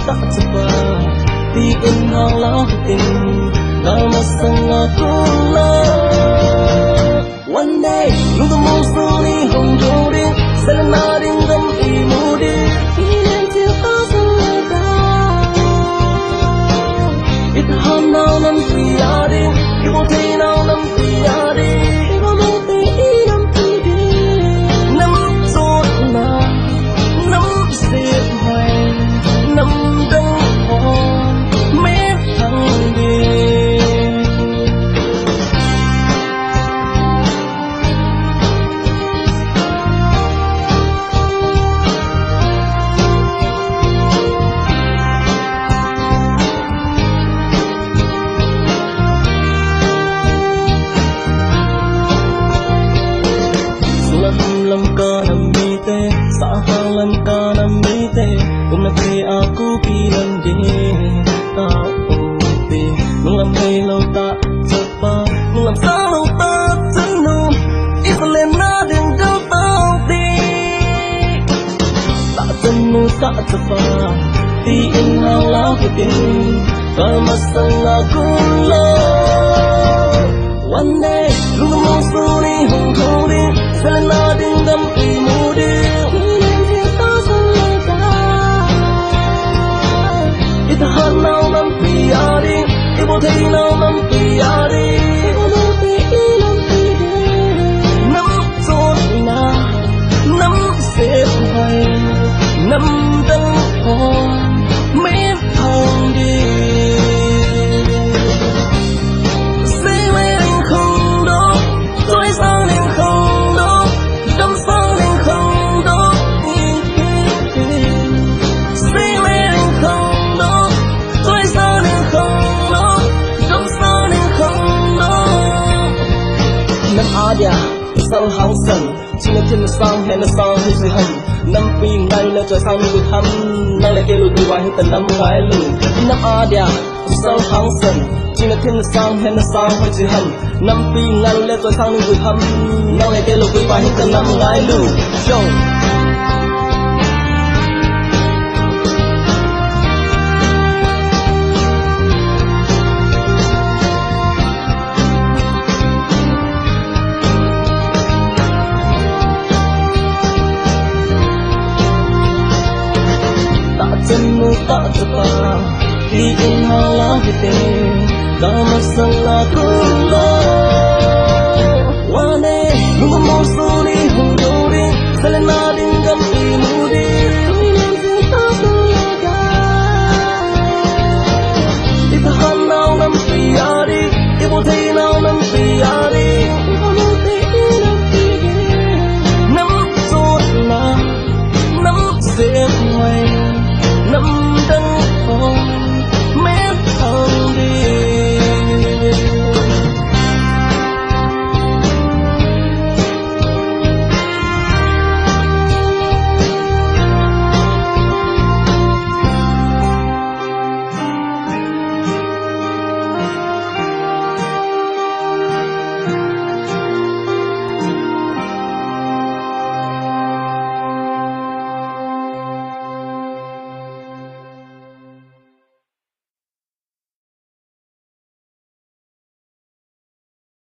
tak cepa Di inhalah tình Lama sangat One day Nung tâm mong sương đi hồng trô đi Sẽ là na điên tâm ý mù đi Khi nên chiều ta dừng lời ta Ít hơn nào năm tùy à đi Khi vô thi nào năm tùy à đi Khi vô mong tùy ý năm tùy đi Năm rốt nào Năm diệt hoài Năm đông hòn Mét thăng đi Mengenai aku bilang dia tak uti Mengenai lau tak cepat Mengenai selalu tak jenuh Islam nading kau tahu di Tak jenuh tak cepat Di inhalah kuting Kemasang aku One day Lu ngomong suri hong hong di Islam nading gam imu di Itahan nào năm tùy à đi Ibu thấy nào năm tùy à đi Ibu tùy ý năm tùy đi Năm rốt na Năm xếp hoài Năm đăng hòn Mếp thang đi Sẽ mê anh không đó Tôi sang anh không đó Đâm sang anh không đó Sẽ mê anh không Dia sang hang sân chỉ là thiên sang hay là sang hay gì hầm năm pi ngay là trời sang người thăm năng lại kêu lùi vài tận năm cái lùi năm dia sang hang sân chỉ là thiên sang hay là sang hay gì hầm năm pi ngay là trời sang người thăm năng lại kêu lùi vài tận năm cái lùi Jenuh tak cepat Di inhalah kita Kamu sangat kulah